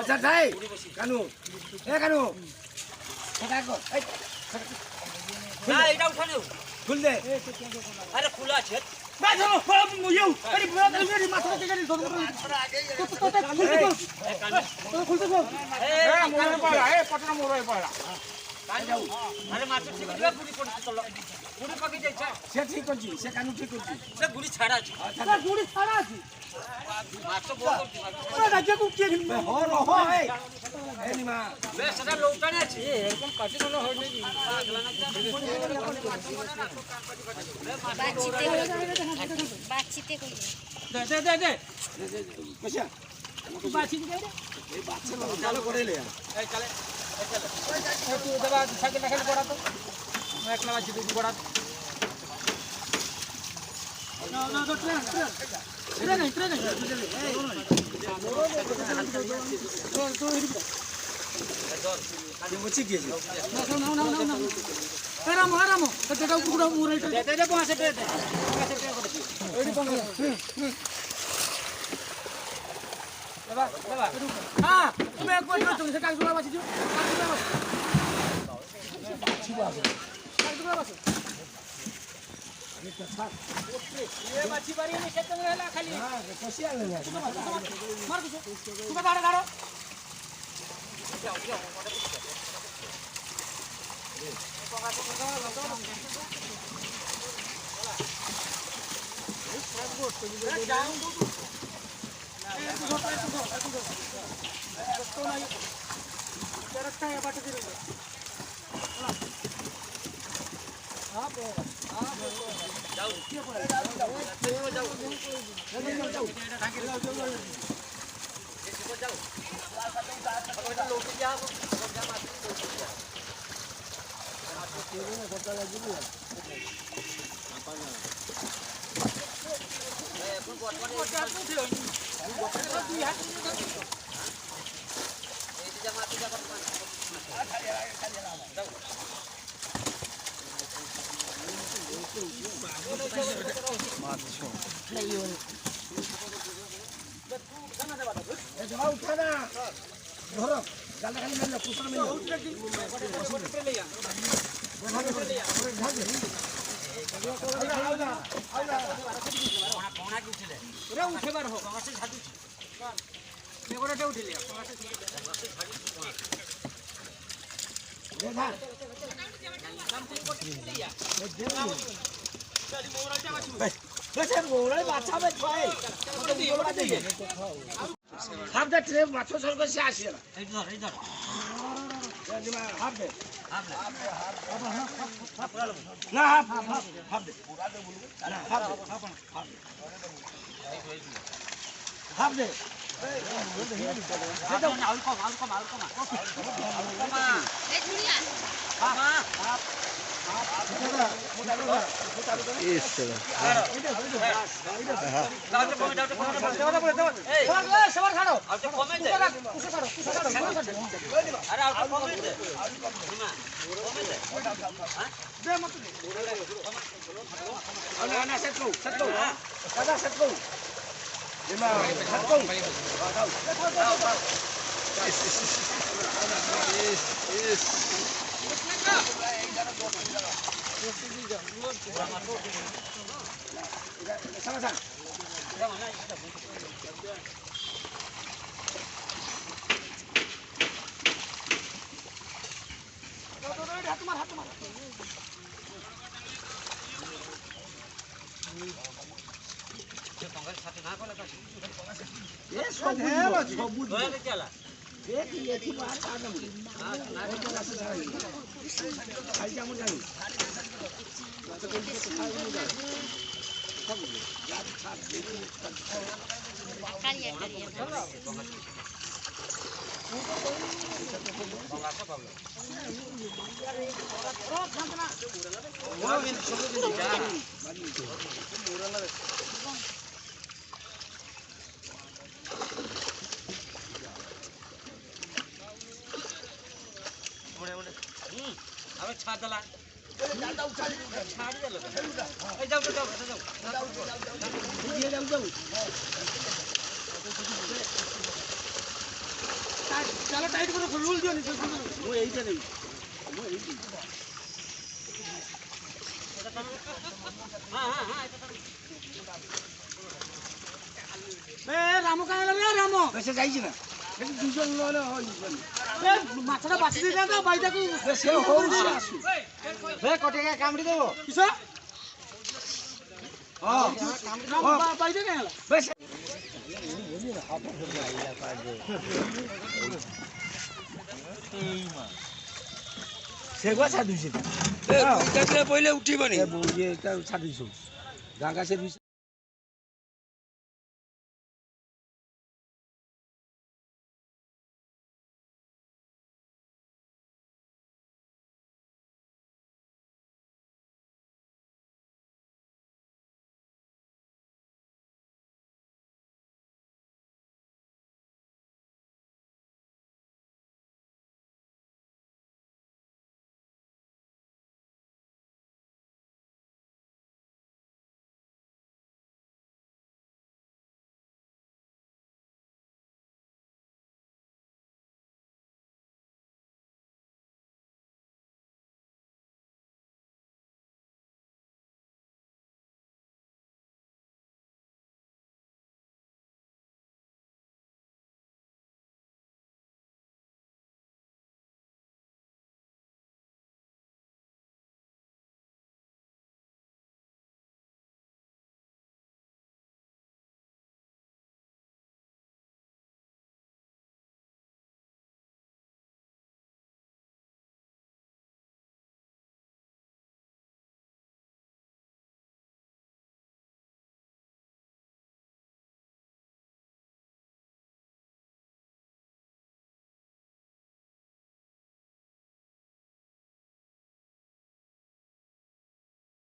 আচ্ছা যাই কানু এ কানু না এটা উঠানো খুল দে আরে খোলা আছে আরে মাছ ঠিক করে পুরি করতে চলো পুরি পাকি যাইছে সে ঠিক করছি সে কানু ঠিক করছি সে গুড়ি ছাড়া আছে গুড়ি ছাড়া আছে মাছ তো বড় করতে ওরা রাজ্য কো কে দিন হো রহ এই নিমা বে সেটা লোকটানে আছে এরকম কাটি কোন হয় নাকি বাচ্চিতে কই দে দে দে দে কইছা বাচ্চি দে এই বাচ্চা চালু করে লে এই চলে তুই দেবা সাইকেল খালি পড়া তো একলা বাচ্চি তুই পড়া না না তো ট্রেন আজ বচি গিয়েছে না আরাম আরাম এটা কুকুড়া মুরে দে দে দে পাঁচে দে দে এডি পঙ্গা দেবা দেবা হ্যাঁ তুমি এক বছর তুমি সেটা কাগজলা বাছি দিও কাগজলা বাছি ये मच्छी बारी में खेत में रहला खाली हां कसी आले ना मार कुछ तू का दाड़ा दाड़ा जाओ उठाना धरो जाल खाली मिल कुसर मिल कोना की उठले रे उठेबार हो पासे छाती एगोटे उठिले देखा बस मोरा बाछा में खाए हाफ दे ट्रे माछो सरको से आसीला এই ধর दिमा हाफ दे হাফ ना हाफ दे पूरा दे बोलू ना हाफ दे এই ঝুড়িয়া সবার ছাড়ো ana satu kada satu lima satu sama-sama ये सब ধরে চলা एक ये की बात काटना मुझे ना एक क्लास से आई खाई जा मुझे तो कोई तो खाई नहीं जा सब याद था কারিয়া কারিয়া আমি ছাড় দিলাম ছাড়ি দিল এই যাও যাও যাও जाओ ଚାଲ ଟାଇଟ୍ କରି ରୁଲ୍ ଦିଅନି ସେ ମୁଁ ଏଇଟା ନେବି ମୁଁ ଏଇଠି ଏ ରାମ କାଁ ହେଲା ରେ ରାମ ସେ ଯାଇଛି ନା ସେଠି 2 ଜଣ ନହେଲେ ହେଇଯିବନି ଏ ମାଛଟା ବାଛି ଦେଇଥାନ୍ତା ବାଇଟାକୁ ସେ ହଉ ସେ ଆସୁ ବେ କଟେକା କାମୁଡ଼ି ଦେବ କିସ ହଁ ବାଇଟା କାଁ ହେଲା ବେଶ ସେ ଛାଡୁଛି ପଇଲେ ଉଠିବନି ଛାଡୁଛି ଗାଙ୍ଗା ସେ